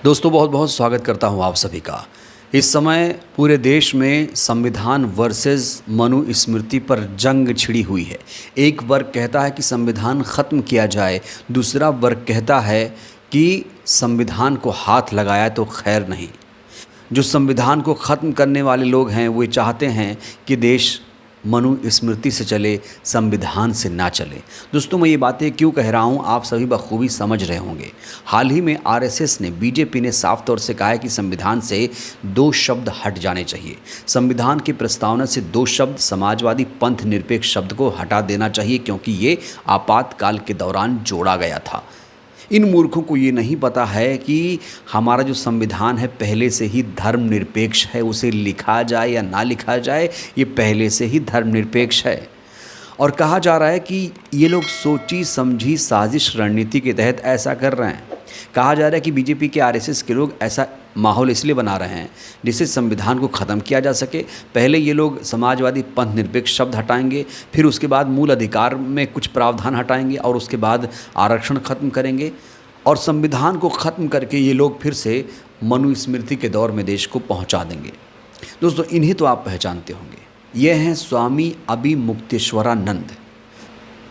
दोस्तों बहुत बहुत स्वागत करता हूं आप सभी का। इस समय पूरे देश में संविधान वर्सेस मनुस्मृति पर जंग छिड़ी हुई है। एक वर्ग कहता है कि संविधान ख़त्म किया जाए, दूसरा वर्ग कहता है कि संविधान को हाथ लगाया तो खैर नहीं। जो संविधान को ख़त्म करने वाले लोग हैं वो चाहते हैं कि देश मनुस्मृति से चले, संविधान से ना चले। दोस्तों मैं ये बातें क्यों कह रहा हूँ आप सभी बखूबी समझ रहे होंगे। हाल ही में आरएसएस ने, बीजेपी ने साफ तौर से कहा है कि संविधान से 2 शब्द हट जाने चाहिए। संविधान की प्रस्तावना से 2 शब्द समाजवादी पंथ निरपेक्ष शब्द को हटा देना चाहिए, क्योंकि ये आपातकाल के दौरान जोड़ा गया था। इन मूर्खों को ये नहीं पता है कि हमारा जो संविधान है पहले से ही धर्मनिरपेक्ष है। उसे लिखा जाए या ना लिखा जाए, ये पहले से ही धर्मनिरपेक्ष है। और कहा जा रहा है कि ये लोग सोची समझी साजिश रणनीति के तहत ऐसा कर रहे हैं। कहा जा रहा है कि बीजेपी के आरएसएस के लोग ऐसा माहौल इसलिए बना रहे हैं जिससे संविधान को ख़त्म किया जा सके। पहले ये लोग समाजवादी पंथ निरपेक्ष शब्द हटाएंगे, फिर उसके बाद मूल अधिकार में कुछ प्रावधान हटाएंगे और उसके बाद आरक्षण ख़त्म करेंगे, और संविधान को ख़त्म करके ये लोग फिर से मनुस्मृति के दौर में देश को पहुंचा देंगे। दोस्तों इन्हीं तो आप पहचानते होंगे, ये हैं स्वामी अभिमुक्तेश्वरानंद।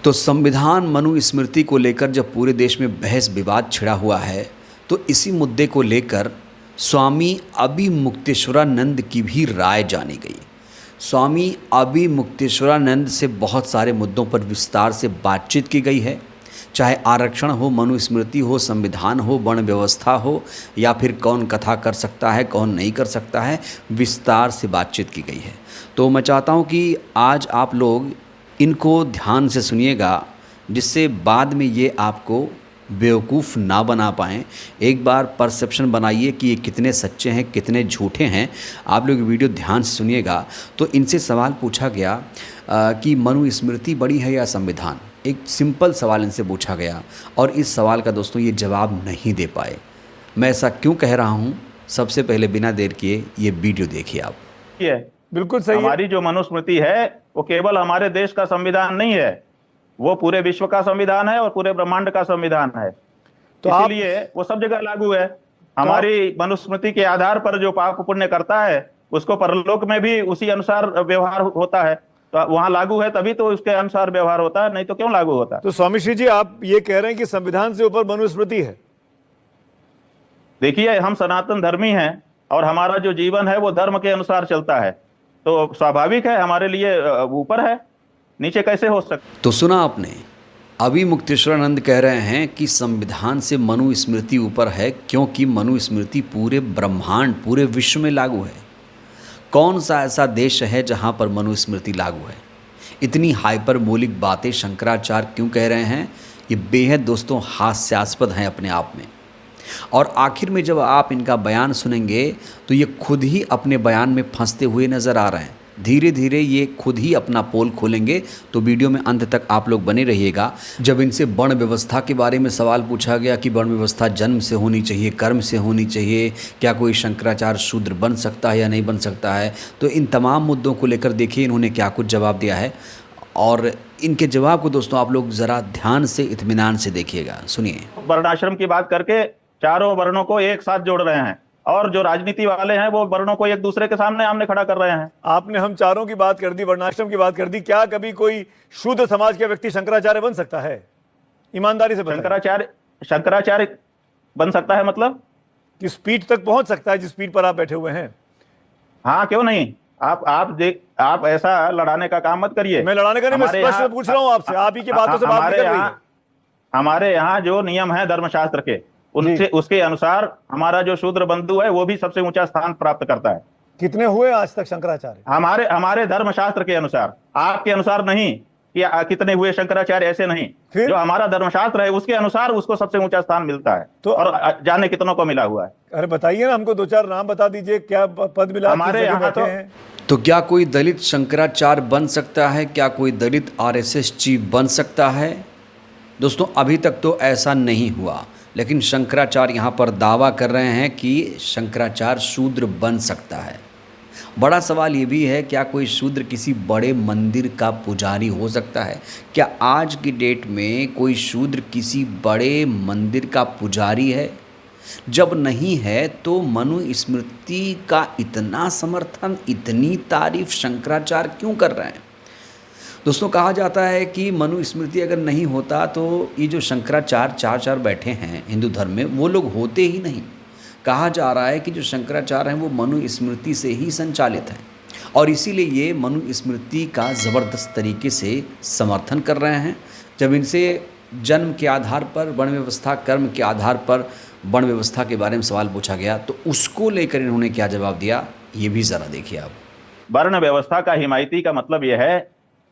तो संविधान मनुस्मृति को लेकर जब पूरे देश में बहस विवाद छिड़ा हुआ है, तो इसी मुद्दे को लेकर स्वामी अभिमुक्तेश्वरानंद की भी राय जानी गई। स्वामी अभिमुक्तेश्वरानंद से बहुत सारे मुद्दों पर विस्तार से बातचीत की गई है, चाहे आरक्षण हो, मनुस्मृति हो, संविधान हो, वर्ण व्यवस्था हो, या फिर कौन कथा कर सकता है कौन नहीं कर सकता है, विस्तार से बातचीत की गई है। तो मैं चाहता हूँ कि आज आप लोग इनको ध्यान से सुनिएगा, जिससे बाद में ये आपको बेवकूफ़ ना बना पाएँ। एक बार परसेप्शन बनाइए कि ये कितने सच्चे हैं कितने झूठे हैं। आप लोग वीडियो ध्यान से सुनिएगा। तो इनसे सवाल पूछा गया कि मनुस्मृति बड़ी है या संविधान। एक सिंपल सवाल इनसे पूछा गया और इस सवाल का दोस्तों ये जवाब नहीं दे पाए। मैं ऐसा क्यों कह रहा हूँ, सबसे पहले बिना देर किए ये वीडियो देखिए आप। ये बिल्कुल सही है। हमारी जो मनुस्मृति है वो केवल हमारे देश का संविधान नहीं है, वो पूरे विश्व का संविधान है और पूरे ब्रह्मांड का संविधान है। तो इसीलिए वो सब जगह लागू है। हमारी मनुस्मृति के आधार पर जो पाप पुण्य करता है उसको परलोक में भी उसी अनुसार व्यवहार होता है। तो वहां लागू है तभी तो उसके अनुसार व्यवहार होता है, नहीं तो क्यों लागू होता है। तो स्वामी श्री जी आप ये कह रहे हैं कि संविधान से ऊपर मनुस्मृति है। देखिए हम सनातन धर्मी हैं और हमारा जो जीवन है वो धर्म के अनुसार चलता है, तो स्वाभाविक है हमारे लिए ऊपर है, नीचे कैसे हो सकता। तो सुना आपने, अभिमुक्तेश्वरानंद कह रहे हैं कि संविधान से मनुस्मृति ऊपर है, क्योंकि मनुस्मृति पूरे ब्रह्मांड पूरे विश्व में लागू है। कौन सा ऐसा देश है जहां पर मनुस्मृति लागू है? इतनी हाइपरबोलिक बातें शंकराचार्य क्यों कह रहे हैं? ये बेहद दोस्तों हास्यास्पद हैं अपने आप में। और आखिर में जब आप इनका बयान सुनेंगे तो ये खुद ही अपने बयान में फंसते हुए नज़र आ रहे हैं। धीरे धीरे ये खुद ही अपना पोल खोलेंगे। तो वीडियो में अंत तक आप लोग बने रहिएगा। जब इनसे वर्ण व्यवस्था के बारे में सवाल पूछा गया कि वर्ण व्यवस्था जन्म से होनी चाहिए, कर्म से होनी चाहिए, क्या कोई शंकराचार्य शूद्र बन सकता है या नहीं बन सकता है, तो इन तमाम मुद्दों को लेकर देखिए इन्होंने क्या कुछ जवाब दिया है। और इनके जवाब को दोस्तों आप लोग ज़रा ध्यान से इत्मीनान से देखिएगा, सुनिए। वर्णाश्रम की बात करके चारों वर्णों को एक साथ जोड़ रहे हैं और जो राजनीति वाले हैं वो वर्णों को एक दूसरे के सामने आमने खड़ा कर रहे हैं। आपने हम चारों की बात कर दी, वर्णाश्रम की बात कर दी। क्या कभी कोई शूद्र समाज का व्यक्ति शंकराचार्य बन सकता है? ईमानदारी से बताइए। शंकराचार्य बन सकता है मतलब किस पीठ तक पहुंच सकता है जिस पीठ पर आप बैठे हुए हैं? हाँ क्यों नहीं। आप ऐसा लड़ाने का काम मत करिए। मैं लड़ाने का नहीं, मैं प्रश्न पूछ रहा हूँ आपसे, आप ही की बातों से बात नहीं कर रही है। हमारे यहाँ जो नियम है धर्मशास्त्र के, उसके अनुसार हमारा जो शूद्र बंधु है वो भी सबसे ऊंचा स्थान प्राप्त करता है। कितने हुए आज तक शंकराचार्य? हमारे धर्मशास्त्र के अनुसार, आपके अनुसार नहीं कि कितने हुए शंकराचार्य, ऐसे नहीं। जो हमारा धर्मशास्त्र है उसके अनुसार उसको सबसे ऊंचा स्थान मिलता है। तो और जाने कितनों को मिला हुआ है। अरे बताइए ना, हमको 2-4 नाम बता दीजिए, क्या पद मिला हमारे यहाँ तो क्या कोई दलित शंकराचार्य बन सकता है? क्या कोई दलित आरएसएस चीफ बन सकता है? दोस्तों अभी तक तो ऐसा नहीं हुआ, लेकिन शंकराचार्य यहाँ पर दावा कर रहे हैं कि शंकराचार्य शूद्र बन सकता है। बड़ा सवाल ये भी है, क्या कोई शूद्र किसी बड़े मंदिर का पुजारी हो सकता है? क्या आज की डेट में कोई शूद्र किसी बड़े मंदिर का पुजारी है? जब नहीं है तो मनुस्मृति का इतना समर्थन, इतनी तारीफ शंकराचार्य क्यों कर रहे हैं? दोस्तों, कहा जाता है कि मनुस्मृति अगर नहीं होता तो ये जो शंकराचार्य चार बैठे हैं हिंदू धर्म में, वो लोग होते ही नहीं। कहा जा रहा है कि जो शंकराचार्य हैं वो मनुस्मृति से ही संचालित हैं और इसीलिए ये मनुस्मृति का ज़बरदस्त तरीके से समर्थन कर रहे हैं। जब इनसे जन्म के आधार पर वर्ण व्यवस्था, कर्म के आधार पर वर्ण व्यवस्था के बारे में सवाल पूछा गया तो उसको लेकर इन्होंने क्या जवाब दिया, ये भी ज़रा देखिए आप। वर्ण व्यवस्था का हिमायती का मतलब यह है,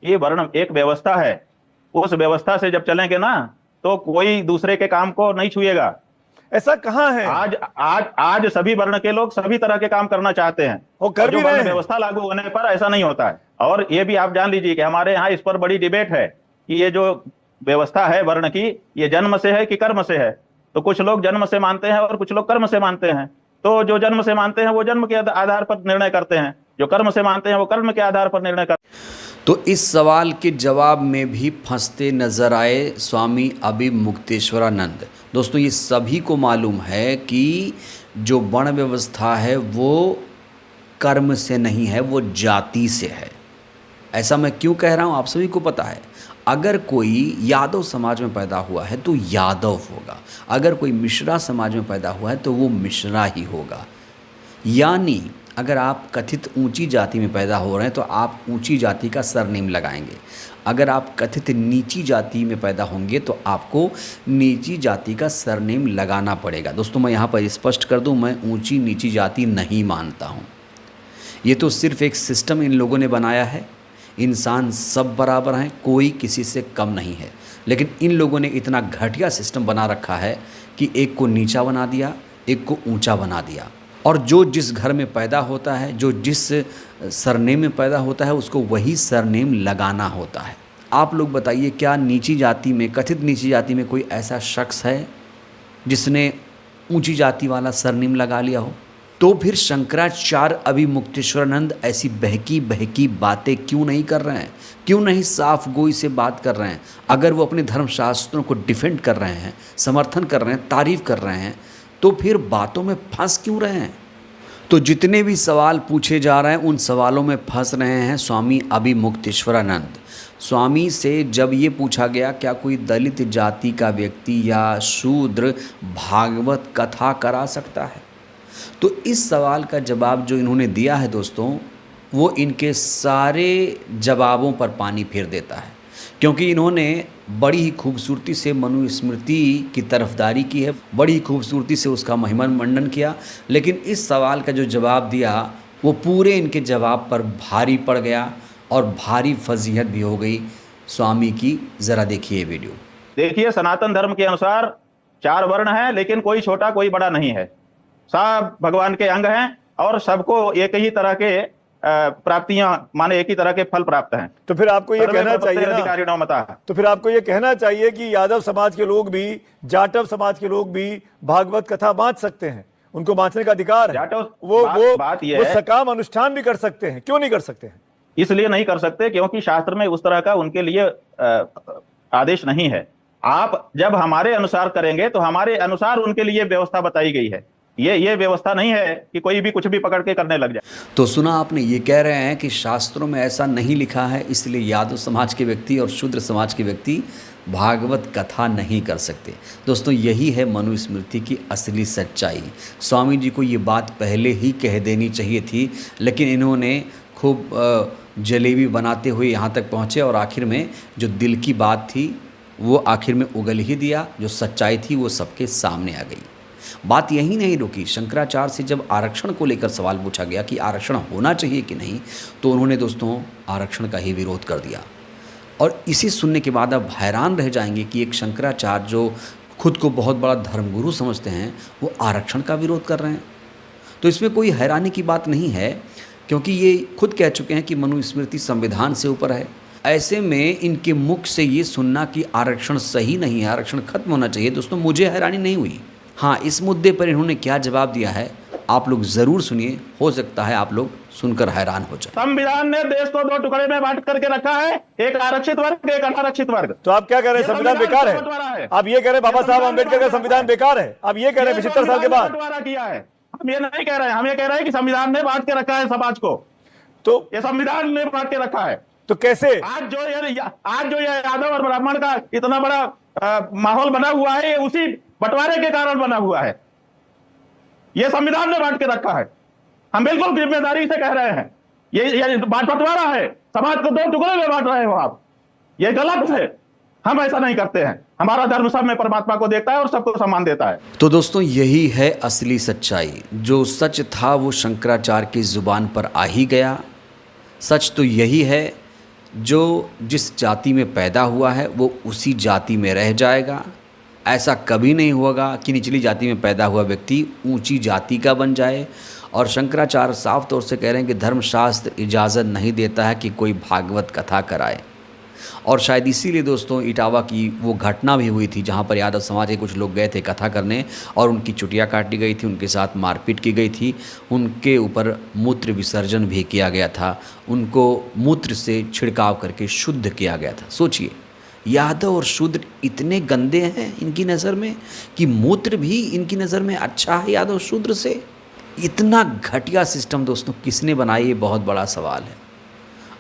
ये वर्ण एक व्यवस्था है, उस व्यवस्था से जब चलेंगे ना तो कोई दूसरे के काम को नहीं छुएगा। ऐसा कहाँ है? आज सभी वर्ण के लोग सभी तरह के काम करना चाहते हैं और कर भी रहे हैं। व्यवस्था लागू होने पर ऐसा नहीं होता है। और ये भी आप जान लीजिए कि हमारे यहाँ इस पर बड़ी डिबेट है कि ये जो व्यवस्था है वर्ण की, ये जन्म से है कि कर्म से है। तो कुछ लोग जन्म से मानते हैं और कुछ लोग कर्म से मानते हैं। तो जो जन्म से मानते हैं वो जन्म के आधार पर निर्णय करते हैं, जो कर्म से मानते हैं वो कर्म के आधार पर निर्णय करते हैं। तो इस सवाल के जवाब में भी फंसते नजर आए स्वामी अभिमुक्तेश्वरानंद। दोस्तों, ये सभी को मालूम है कि जो वर्ण व्यवस्था है वो कर्म से नहीं है, वो जाति से है। ऐसा मैं क्यों कह रहा हूँ आप सभी को पता है। अगर कोई यादव समाज में पैदा हुआ है तो यादव होगा, अगर कोई मिश्रा समाज में पैदा हुआ है तो वो मिश्रा ही होगा। यानी अगर आप कथित ऊंची जाति में पैदा हो रहे हैं तो आप ऊंची जाति का सरनेम लगाएंगे, अगर आप कथित नीची जाति में पैदा होंगे तो आपको नीची जाति का सरनेम लगाना पड़ेगा। दोस्तों, मैं यहाँ पर स्पष्ट कर दूँ, मैं ऊंची नीची जाति नहीं मानता हूँ। ये तो सिर्फ एक सिस्टम इन लोगों ने बनाया है। इंसान सब बराबर हैं, कोई किसी से कम नहीं है, लेकिन इन लोगों ने इतना घटिया सिस्टम बना रखा है कि एक को नीचा बना दिया, एक को ऊंचा बना दिया। और जो जिस घर में पैदा होता है, जो जिस सरनेम में पैदा होता है, उसको वही सरनेम लगाना होता है। आप लोग बताइए, क्या नीची जाति में, कथित नीची जाति में कोई ऐसा शख्स है जिसने ऊंची जाति वाला सरनेम लगा लिया हो? तो फिर शंकराचार्य अभिमुक्तेश्वरानंद ऐसी बहकी बहकी बातें क्यों नहीं कर रहे हैं? क्यों नहीं साफ गोई से बात कर रहे हैं? अगर वो अपने धर्मशास्त्रों को डिफेंड कर रहे हैं, समर्थन कर रहे हैं, तारीफ कर रहे हैं, तो फिर बातों में फंस क्यों रहे हैं? तो जितने भी सवाल पूछे जा रहे हैं उन सवालों में फंस रहे हैं स्वामी अभिमुक्तेश्वरानंद। स्वामी से जब ये पूछा गया क्या कोई दलित जाति का व्यक्ति या शूद्र भागवत कथा करा सकता है, तो इस सवाल का जवाब जो इन्होंने दिया है दोस्तों, वो इनके सारे जवाबों पर पानी फेर देता है। क्योंकि इन्होंने बड़ी ही खूबसूरती से मनुस्मृति की तरफदारी की है, बड़ी ही खूबसूरती से उसका महिमा मंडन किया, लेकिन इस सवाल का जो जवाब दिया वो पूरे इनके जवाब पर भारी पड़ गया और भारी फजीहत भी हो गई स्वामी की। ज़रा देखिए वीडियो। देखिए, सनातन धर्म के अनुसार 4 वर्ण हैं, लेकिन कोई छोटा कोई बड़ा नहीं है। सब भगवान के अंग हैं और सबको एक ही तरह के प्राप्तियां, माने एक ही तरह के फल प्राप्त हैं। तो फिर आपको ये कहना चाहिए ना, तो फिर आपको ये कहना चाहिए कि यादव समाज के लोग भी, जाटव समाज के लोग भी भागवत कथा बांट सकते हैं, उनको बांटने का अधिकार है। वो सकाम अनुष्ठान भी कर सकते हैं, क्यों नहीं कर सकते हैं? इसलिए नहीं कर सकते क्योंकि शास्त्र में उस तरह का उनके लिए आदेश नहीं है। आप जब हमारे अनुसार करेंगे तो हमारे अनुसार उनके लिए व्यवस्था बताई गई है। ये व्यवस्था नहीं है कि कोई भी कुछ भी पकड़ के करने लग जाए। तो सुना आपने, ये कह रहे हैं कि शास्त्रों में ऐसा नहीं लिखा है, इसलिए यादव समाज के व्यक्ति और शूद्र समाज के व्यक्ति भागवत कथा नहीं कर सकते। दोस्तों, यही है मनुस्मृति की असली सच्चाई। स्वामी जी को ये बात पहले ही कह देनी चाहिए थी, लेकिन इन्होंने खूब जलेबी बनाते हुए यहाँ तक पहुँचे और आखिर में जो दिल की बात थी वो आखिर में उगल ही दिया। जो सच्चाई थी वो सबके सामने आ गई। बात यही नहीं रुकी। शंकराचार्य से जब आरक्षण को लेकर सवाल पूछा गया कि आरक्षण होना चाहिए कि नहीं, तो उन्होंने दोस्तों आरक्षण का ही विरोध कर दिया। और इसे सुनने के बाद आप हैरान रह जाएंगे कि एक शंकराचार्य जो खुद को बहुत बड़ा धर्मगुरु समझते हैं, वो आरक्षण का विरोध कर रहे हैं। तो इसमें कोई हैरानी की बात नहीं है, क्योंकि ये खुद कह चुके हैं कि मनुस्मृति संविधान से ऊपर है। ऐसे में इनके मुख से ये सुनना कि आरक्षण सही नहीं है, आरक्षण खत्म होना चाहिए, दोस्तों मुझे हैरानी नहीं हुई। हाँ, इस मुद्दे पर इन्होंने क्या जवाब दिया है आप लोग ज़रूर सुनिए, हो सकता है आप लोग सुनकर हैरान हो जाए। संविधान ने देश को 2 टुकड़े में बांट करके रखा है, एक आरक्षित वर्ग, एक अनारक्षित वर्ग। तो आप क्या कह रहे हैं, संविधान बेकार है? आप ये कह रहे हैं बाबा साहब अम्बेडकर का संविधान बेकार है? आप ये कह रहे हैं 75 साल के बाद? बंटवारा किया है, हम ये नहीं कह रहे हैं, हम ये कह रहे हैं कि संविधान ने बांट के रखा है समाज को, तो ये संविधान ने बांट के रखा है। तो कैसे आज जो ये यादव और ब्राह्मण का इतना बड़ा माहौल बना हुआ है, ये उसी बंटवारे के कारण बना हुआ है। ये संविधान ने बांट के रखा है, हम बिल्कुल जिम्मेदारी से कह रहे हैं, ये बंटवारा है, समाज को 2 टुकड़े में बांट रहे हो आप, ये गलत है। हम ऐसा नहीं करते हैं, हमारा धर्म सब में परमात्मा को देखता है और सबको सम्मान देता है। तो दोस्तों यही है असली सच्चाई। जो सच था वो शंकराचार्य की जुबान पर आ ही गया। सच तो यही है, जो जिस जाति में पैदा हुआ है वो उसी जाति में रह जाएगा। ऐसा कभी नहीं होगा कि निचली जाति में पैदा हुआ व्यक्ति ऊंची जाति का बन जाए। और शंकराचार्य साफ तौर से कह रहे हैं कि धर्मशास्त्र इजाज़त नहीं देता है कि कोई भागवत कथा कराए। और शायद इसीलिए दोस्तों इटावा की वो घटना भी हुई थी जहाँ पर यादव समाज के कुछ लोग गए थे कथा करने और उनकी चुटिया काटी गई थी, उनके साथ मारपीट की गई थी, उनके ऊपर मूत्र विसर्जन भी किया गया था, उनको मूत्र से छिड़काव करके शुद्ध किया गया था। सोचिए, यादव और शूद्र इतने गंदे हैं इनकी नज़र में कि मूत्र भी इनकी नज़र में अच्छा है यादव शूद्र से। इतना घटिया सिस्टम दोस्तों किसने बनाया, ये बहुत बड़ा सवाल है।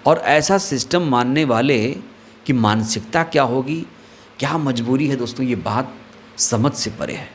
और ऐसा सिस्टम मानने वाले की मानसिकता क्या होगी, क्या मजबूरी है दोस्तों, ये बात समझ से परे है।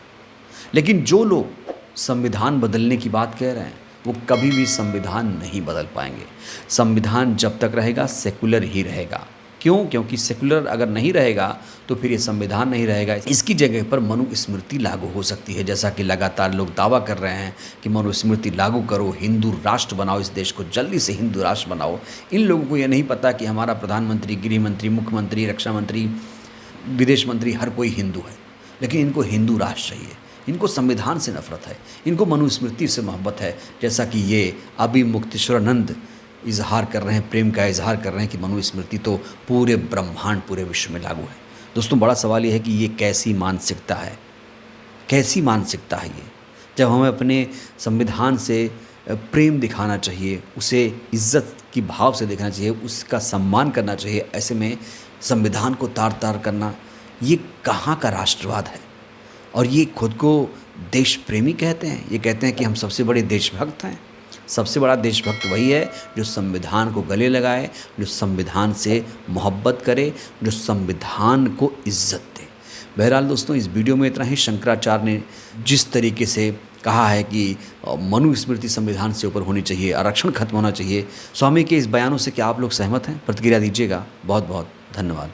लेकिन जो लोग संविधान बदलने की बात कह रहे हैं वो कभी भी संविधान नहीं बदल पाएंगे। संविधान जब तक रहेगा सेकुलर ही रहेगा। क्यों? क्योंकि सेकुलर अगर नहीं रहेगा तो फिर ये संविधान नहीं रहेगा। इसकी जगह पर मनुस्मृति लागू हो सकती है, जैसा कि लगातार लोग दावा कर रहे हैं कि मनुस्मृति लागू करो, हिंदू राष्ट्र बनाओ, इस देश को जल्दी से हिंदू राष्ट्र बनाओ। इन लोगों को ये नहीं पता कि हमारा प्रधानमंत्री, गृह मंत्री, मुख्यमंत्री, रक्षा मंत्री, विदेश मंत्री हर कोई हिंदू है, लेकिन इनको हिंदू राष्ट्र चाहिए। इनको संविधान से नफरत है, इनको मनुस्मृति से मोहब्बत है, जैसा कि ये अभी मुक्तेश्वरानंद इजहार कर रहे हैं, प्रेम का इजहार कर रहे हैं कि मनुस्मृति तो पूरे ब्रह्मांड, पूरे विश्व में लागू है। दोस्तों बड़ा सवाल ये है कि ये कैसी मानसिकता है, कैसी मानसिकता है ये, जब हमें अपने संविधान से प्रेम दिखाना चाहिए, उसे इज्जत की भाव से देखना चाहिए, उसका सम्मान करना चाहिए, ऐसे में संविधान को तार तार करना, ये कहाँ का राष्ट्रवाद है? और ये खुद को देश प्रेमी कहते हैं, ये कहते हैं कि हम सबसे बड़े देशभक्त हैं। सबसे बड़ा देशभक्त वही है जो संविधान को गले लगाए, जो संविधान से मोहब्बत करे, जो संविधान को इज्जत दे। बहरहाल दोस्तों इस वीडियो में इतना ही। शंकराचार्य ने जिस तरीके से कहा है कि मनुस्मृति संविधान से ऊपर होनी चाहिए, आरक्षण खत्म होना चाहिए, स्वामी के इस बयानों से क्या आप लोग सहमत हैं? प्रतिक्रिया दीजिएगा। बहुत बहुत धन्यवाद।